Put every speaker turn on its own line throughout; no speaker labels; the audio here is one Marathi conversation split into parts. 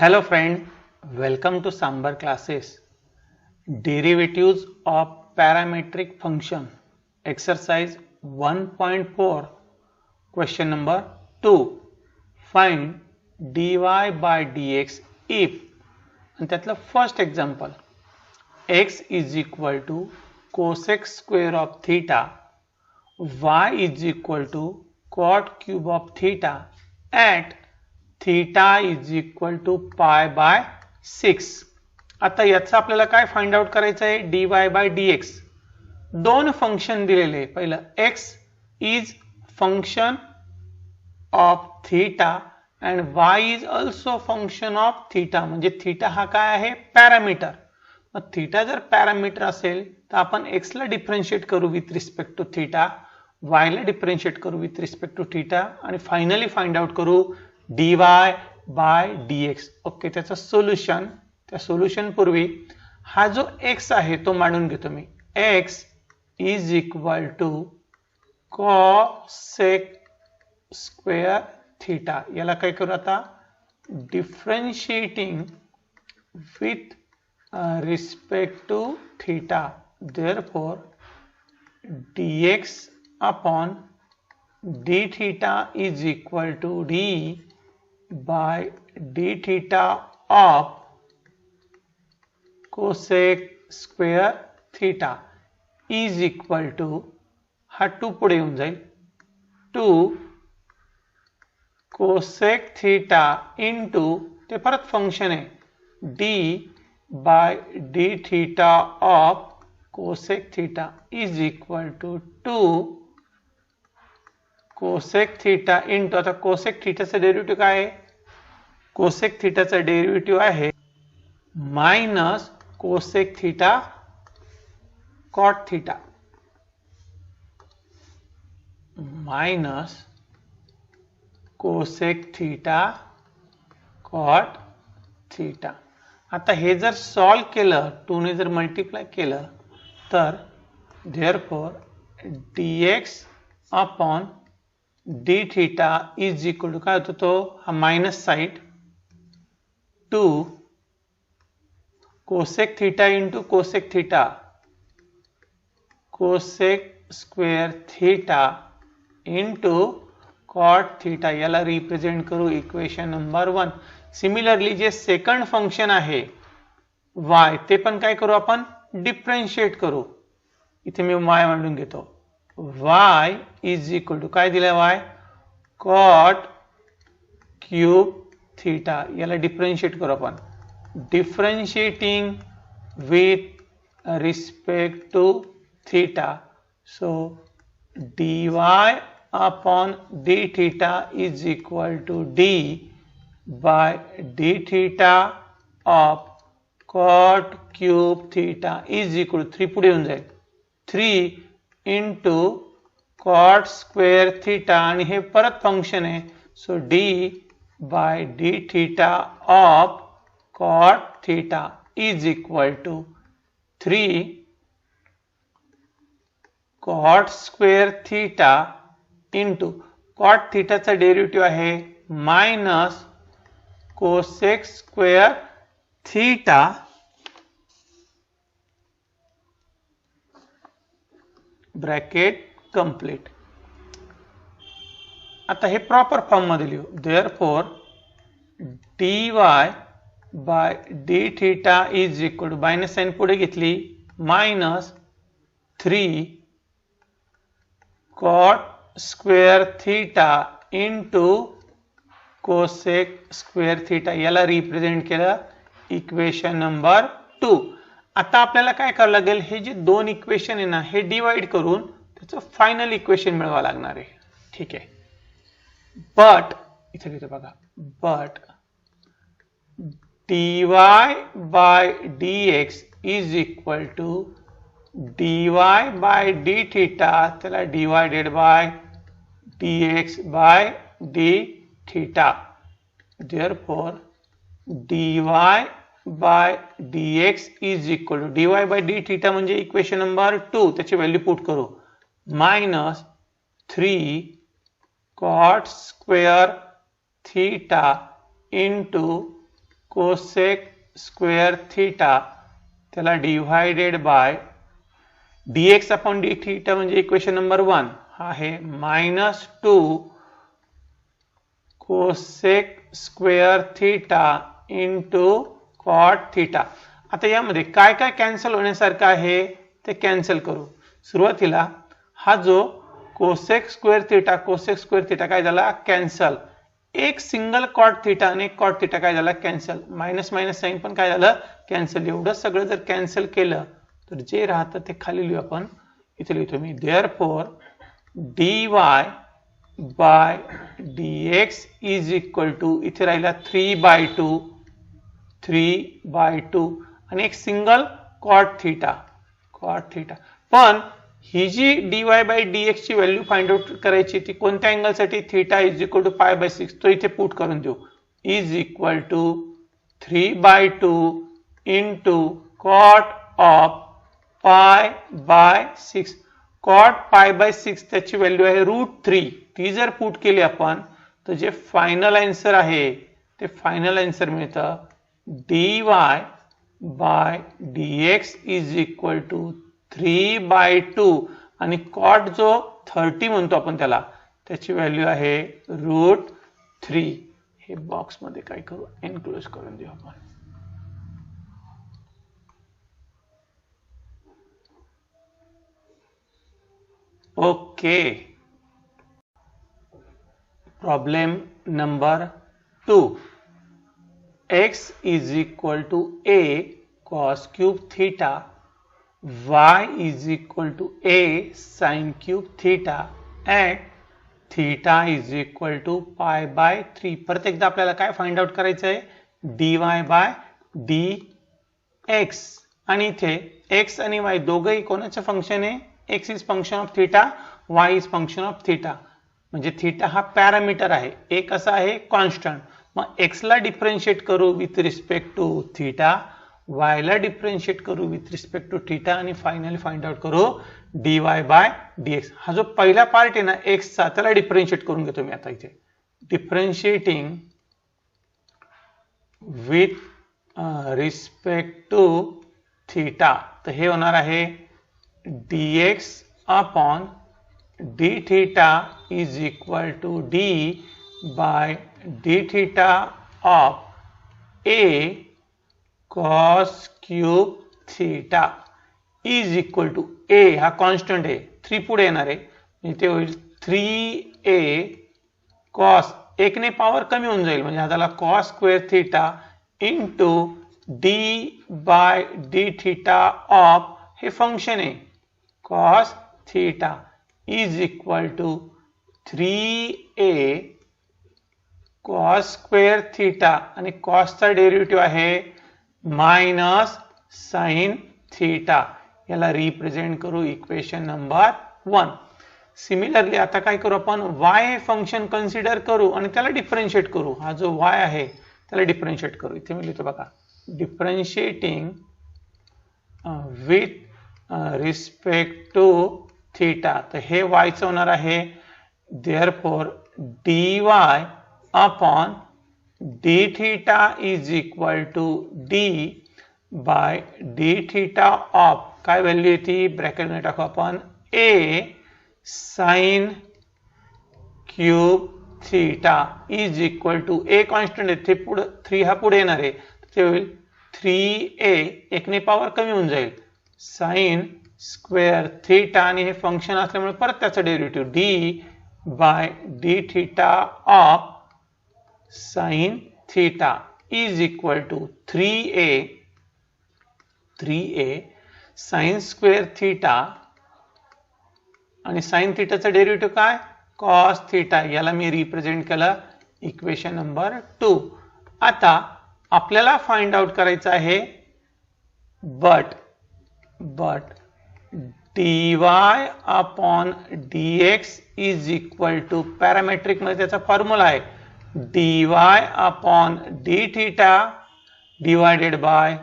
Hello friend, welcome to Sambar classes. Derivatives of parametric function. Exercise 1.4. Question number 2. Find dy by dx if, and त्यातलं first example, x is equal to cosec square of theta, y is equal to cot cube of theta at theta is equal to pi by 6. आता याचा आपल्याला काय फाइंड आउट करायचं आहे dy by dx. दोन फंक्शन दिलेले, पहिलं x is function of theta and y is also function of theta. म्हणजे theta हा काय आहे पॅरामीटर. मग थीटा जर पॅरामीटर असेल तर आपण x ला डिफरन्शिएट करू with respect to theta, y ला डिफरन्शिएट करू विथ रिस्पेक्ट टू थीटा आणि फायनली फाइंड आउट करू dy by dx. ओके, त्याचं सोल्युशन, त्या सोल्युशन पूर्वी हा जो x आहे तो मांडून घेतो मी. x is equal to cosec square theta. याला काय करू आता differentiating with respect to theta. therefore dx upon d theta is equal to d by d theta of cosec square theta is equal to, हा 2 पुढे येऊन जाईल, 2 cosec theta into, ते परत फंक्शन आहे d by d theta of cosec theta is equal to 2 cosec theta into, आता cosec theta चा डेरिव्हेटिव्ह काय आहे, cosec theta चा डेरिव्हेटिव्ह आहे minus cosec theta cot theta, minus cosec theta cot theta. आता हे जर सॉल्व केलं, 2 ने जर मल्टिप्लाय केलं तर therefore dx upon d theta is equal to, काय होतो तो हा minus side, 2 cosec theta into cosec theta, cosec square theta into cot theta. याला रिप्रेझेंट करू इक्वेशन नंबर 1. सिमिलरली जे सेकंड फंक्शन आहे y, ते पण काय करू आपण डिफरन्शिएट करू. इथे मी y मांडून घेतो. y इज इक्वल टू काय दिलंय y, cot क्यूब थीटा. याला डिफरन्शिएट करू आपण, differentiating with respect to theta. So dy upon d theta is equal to d by d theta of cot cube theta is equal to 3 पुढे येऊन जाईल, 3 into cot square theta आणि हे परत फंक्शन आहे. So d by d theta of cot theta is equal to 3 cot square theta into cot theta चा डेरिव्हेटिव्ह आहे minus cosec square theta bracket complete. आता हे प्रॉपर फॉर्म मध्ये लिहू. therefore dy by d theta is equal to, minus sine पुढे घेतली, minus 3 cot square theta into cosec square theta. याला रिप्रेझेंट केलं इक्वेशन नंबर 2. आता आपल्याला काय करावं लागेल, हे जे दोन इक्वेशन आहे ना हे डिवाइड करून त्याचं फायनल इक्वेशन मिळवावं लागणार आहे. ठीक आहे, बट इथे लिहितो बघा, but dy by dx is equal to dy by d theta, त्याला divided by dx by d theta. therefore dy by dx is equal to, dy by d theta म्हणजे इक्वेशन नंबर 2, त्याची व्हॅल्यू पुट करू, minus 3 cot square theta into cosec square theta त्याला divided by dx upon d theta म्हणजे इक्वेशन नंबर 1 हा आहे -2 cosec square theta into cot theta. आता यामध्ये काय काय कॅन्सल होण्यासारखं आहे ते कॅन्सल करू. सुरुवातीला हा जो कोसेक स्क्वेअर थिटा काय झाला कॅन्सल. एक सिंगल कॉट थिटा आणि एक कॉट थिटा काय झाला कॅन्सल. मायनस मायनस साइन पण काय झालं कॅन्सल. एवढं सगळं जर कॅन्सल केलं तर जे राहतं ते खाली लिहू आपण. इथे लिहितो मी therefore dy by dx is equal to इथे राहिला 3/2 आणि एक सिंगल कॉट थिटा. पण ही जी dy बाय dx ची व्हॅल्यू फाइंड आउट करायची ती कोणत्या अँगल साठी थिटा इज इक्वल टू π/6 तो इथे पुट करून देऊ. Is equal to 3/2 into cot of π/6. Cot π/6 त्याची व्हॅल्यू आहे √3. ती जर पुट केली आपण तर जे फायनल आन्सर आहे ते फायनल आन्सर मिळतं dy by dx is equal to 3/2 आणि कॉट जो 30 म्हणतो आपण त्याला त्याची व्हॅल्यू आहे √3. हे बॉक्स मध्ये काय करू एनक्लोज करून देऊ आपण. Okay. Problem number 2. x is equal to a cos cube theta, y is equal to a sin cube theta and theta is equal to π/3. परत एकदा आपल्याला काय फाइंड आउट करायचं आहे dy बाय dx आणि इथे x आणि y दोघंही कोणाचं फंक्शन आहे. x is function of theta, y is function of theta. म्हणजे थीटा हा पॅरामीटर आहे. एक असा आहे कॉन्स्टंट. मग x ला डिफरन्शिएट करू with respect to theta, y ला डिफरन्शिएट करू विथ रिस्पेक्ट टू थीटा आणि फायनली फाइंड आउट करू dy बाय dx. हा जो पहिला पार्ट आहे ना x चा त्याला डिफरन्शिएट करून घेतो मी आता इथे. Differentiating with respect to theta तर हे होणार आहे dx upon d theta is equal to d by d theta of a cos cube theta is equal to a हा कॉन्स्टंट आहे 3 पुढे येणार आहे इथे होईल 3a cos. एक ने पॉवर कमी होऊन जाईल म्हणजे हा झाला cos square theta into d by d theta of हे फंक्शन आहे cos theta is equal to 3a cos square theta आणि cos चा डेरिव्हेटिव्ह आहे मायनस sin थिटा. याला रिप्रेझेंट करू इक्वेशन नंबर 1. सिमिलरली आता काय करू आपण y हे फंक्शन कन्सिडर करू आणि त्याला डिफरन्शिएट करू. हा जो y आहे त्याला डिफरन्शिएट करू. इथे मी लिहितो बघा differentiating with respect to theta तर हे y चं होणार आहे therefore dy upon d theta is equal to d by d theta of काय व्हॅल्यू येते ब्रॅकेट मध्ये टाकू आपण a sin cube theta is equal to a constant आहे ते पुढे 3 हा पुढे येणार आहे ते होईल 3a एक ने पॉवर कमी होऊन जाईल sin स्क्वेअर थीटा आणि हे फंक्शन असल्यामुळे परत त्याचं derivative d by d theta of sin theta is equal to 3a sin square theta आणि sin थीटाचं डेरिव्हेटिव्ह काय cos थीटा. याला मी रिप्रेझेंट केलं इक्वेशन नंबर 2. आता आपल्याला फाइंड आउट करायचं आहे but dy upon dx is equal to parametric मध्ये त्याचा फॉर्म्युला आहे dy upon d theta divided by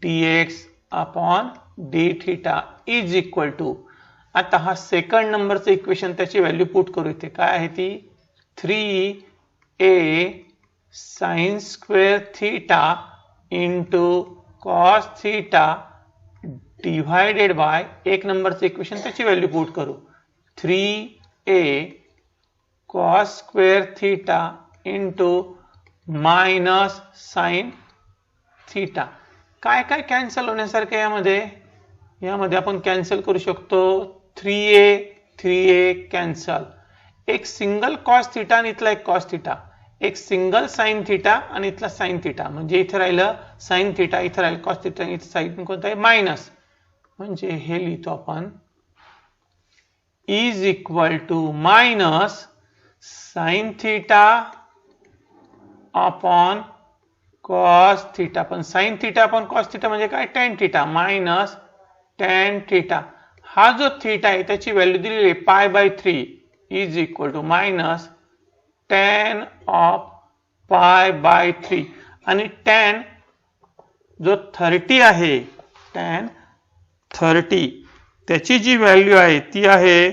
dx upon d theta is equal to. आता हा सेकंड नंबरचं इक्वेशन त्याची व्हॅल्यू पुट करू. इथे काय आहे ती 3a sine square theta into cos theta divided by एक नंबरचं इक्वेशन त्याची व्हॅल्यू पुट करू 3a cos square theta into minus sine theta. काय काय कॅन्सल होण्यासारखं यामध्ये आपण कॅन्सल करू शकतो 3a कॅन्सल, एक सिंगल कॉस थीटा आणि इथला एक कॉस थीटा, एक सिंगल साइन थीटा आणि इथला साइन थीटा, म्हणजे इथे राहिलं साइन थीटा, इथे राहिलं कॉस थीटा, इथे साइन कोणता आहे मायनस, म्हणजे हे लिहितो आपण is equal to minus sine theta upon cos theta. पण sine theta upon cos theta म्हणजे काय tan theta minus tan theta. हा जो थीटा आहे त्याची व्हॅल्यू दिलेली आहे π/3 is equal to minus tan of π/3 आणि टॅन जो 30 आहे टॅन 30 त्याची जी व्हॅल्यू आहे ती आहे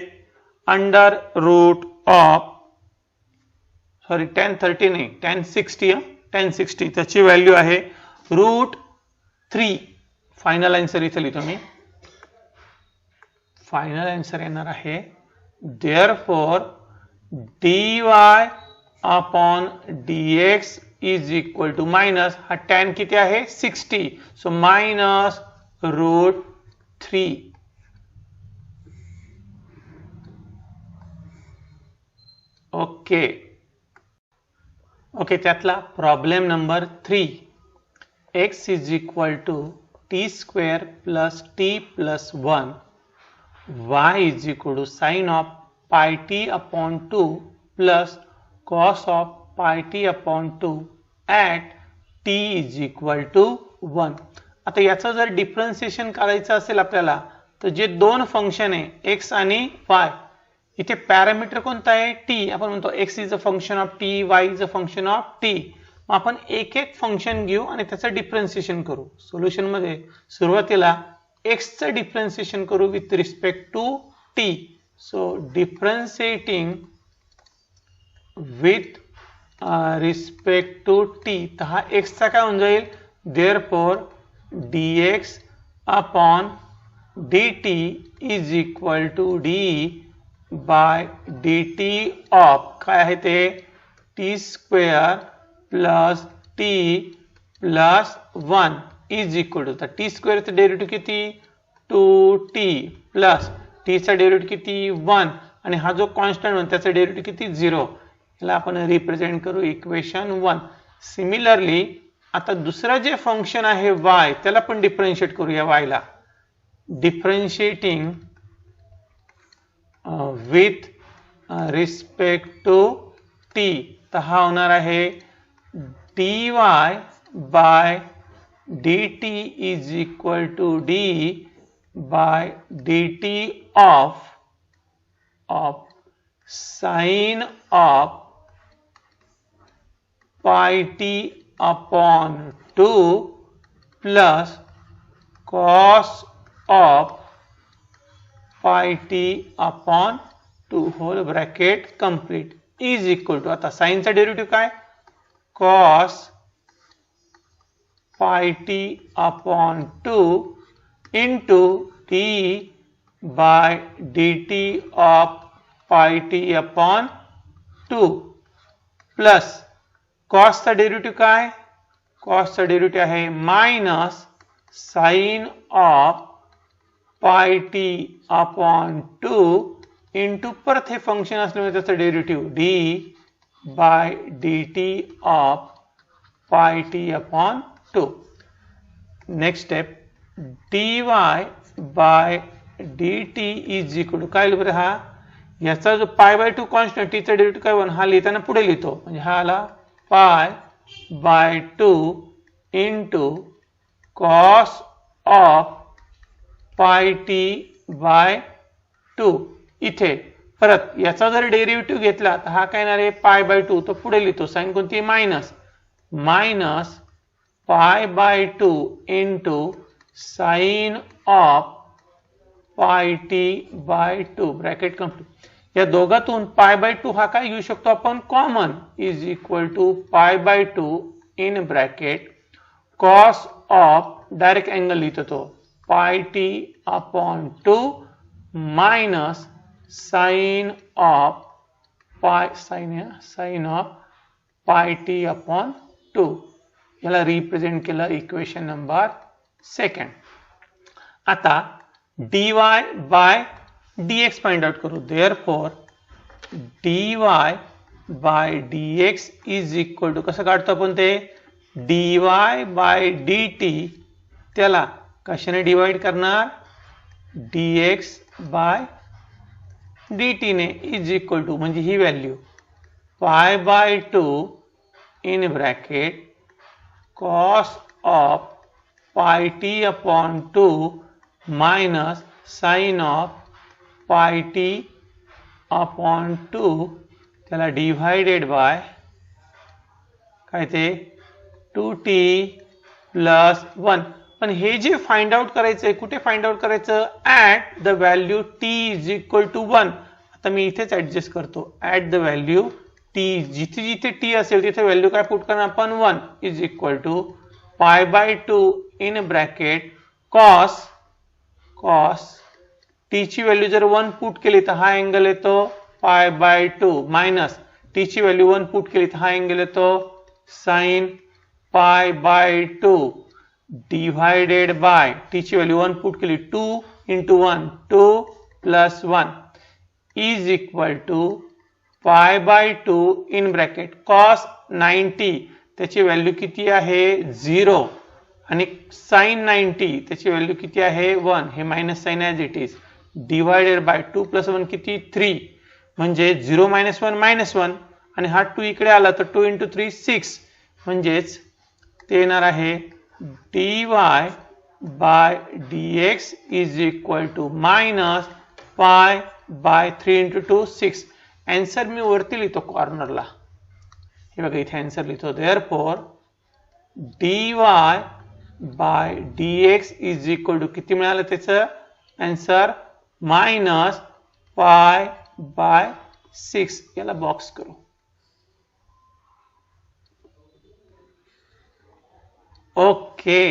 अंडर रूट ऑफ टॅन 30 नाही टॅन 60 त्याची व्हॅल्यू आहे √3. फायनल आन्सर इथे लिहितो मी. फायनल आन्सर येणार आहे therefore dy upon dx is equal to minus हा टॅन किती आहे 60, सो मायनस √3. ओके त्यातला problem number 3. x is equal to t square plus t plus 1 y is equal to sine of πt upon 2 plus cos of πt upon 2 at t is equal to 1. आता याचं जर डिफरन्शिएशन करायचं असेल आपल्याला तर जे दोन फंक्शन आहे x आणि y, इथे पॅरामीटर कोणता आहे t, आपण म्हणतो x is a function of t, y is a function of t. मग आपण एक एक फंक्शन घेऊ आणि त्याचं डिफरन्शिएशन करू. सोल्युशन मध्ये सुरुवातीला x चं डिफरन्शिएशन करू with respect to t. So differentiating with respect to t, तर हा x चा काय होऊन जाईल therefore dx upon dt is equal to d by dt of काय आहे ते t square plus t plus 1 is equal to, तर टी स्क्वेअरचं डेरिव्हेटिव्ह किती 2t प्लस टीचा डेरिव्हेटिव्ह किती 1 आणि हा जो कॉन्स्टंट आहे त्याचा डेरिव्हेटिव्ह किती 0. याला आपण रिप्रेझेंट करू इक्वेशन 1. सिमिलरली आता दुसरं जे फंक्शन आहे y त्याला पण डिफरन्शिएट करूया. y ला differentiating with respect to t, तर हा होणार आहे dy by dt is equal to d by dt of sine of πt upon 2 plus cos of πt upon 2 whole bracket complete is equal to, आता साइनचा डेरिव्हेटिव्ह काय cos πt upon 2 into t by dt of πt upon 2 plus कॉसचा डेरिव्हेटिव्ह काय कॉसचा डेरिव्हेटिव्ह आहे minus sine of πt upon 2 into परत हे फंक्शन असल्यामुळे त्याचं derivative d by dt of πt upon 2. Next step dy by dt is equal to काय लिहितो हा याचा जो π/2 कॉन्स्टंट टीचा डेरिव्हेटिव्ह काय 1 हा लिहिताना पुढे लिहितो म्हणजे हा आला π/2 into cos of πt by 2. इथे परत याचा जर डेरिव्हेटिव्ह घेतला तर हा काय येणार आहे π/2, तो पुढे लिहितो साइन कोणती minus π/2 into sine of πt by 2 bracket complete. या दोघातून पाय बाय 2 हा काय घेऊ शकतो आपण common is equal to pi by 2 in bracket cos of direct angle लिहितो तो pi t upon 2 minus sine of pi sine of pi t upon 2 याला रिप्रेझेंट केलं इक्वेशन नंबर 2. आता dy by dx find out करू. Therefore dy by dx is equal to कसं काढतो आपण ते dy बाय dt त्याला कशाने डिवाइड करणार dx बाय dt ने इज इक्वल टू म्हणजे ही value pi by 2 in bracket cos of pi t upon 2 minus sine of pi t upon 2 त्याला डिवाइडेड बाय काय ते 2t प्लस 1. पण हे जे फाइंड आउट करायचंय कुठे फाइंड आउट करायचं at the value t is equal to 1. आता मी इथेच ऍडजस्ट करतो ऍट द व्हॅल्यू t जिथे जिथे t असेल तिथे व्हॅल्यू काय पुट करणार आपण 1 is equal to pi by 2 in bracket cos t ची व्हॅल्यू जर 1 पुट केली तर हा अँगल येतो पाय बाय 2 मायनस t ची व्हॅल्यू 1 पुट केली तर हा अँगल येतो sine pi by 2 divided by t ची व्हॅल्यू 1 पुट केली 2 into 1 2 plus 1 is equal to pi by 2 in bracket cos 90 त्याची व्हॅल्यू किती आहे 0 आणि साइन 90 त्याची व्हॅल्यू किती आहे 1 हे minus sine as it is divided by 2 plus 1 किती 3 म्हणजे 0 मायनस 1 मायनस 1 आणि हा 2 इकडे आला तर 2 into 3 6 म्हणजेच ते येणार आहे dy by dx is equal to minus pi by 3 into 2 6. Answer मी वरती लिहितो कॉर्नरला हे बघा इथे आन्सर लिहितो therefore dy by dx is equal to किती मिळालं त्याचं आन्सर मायनस पाय बाय 6. याला बॉक्स करू. ओके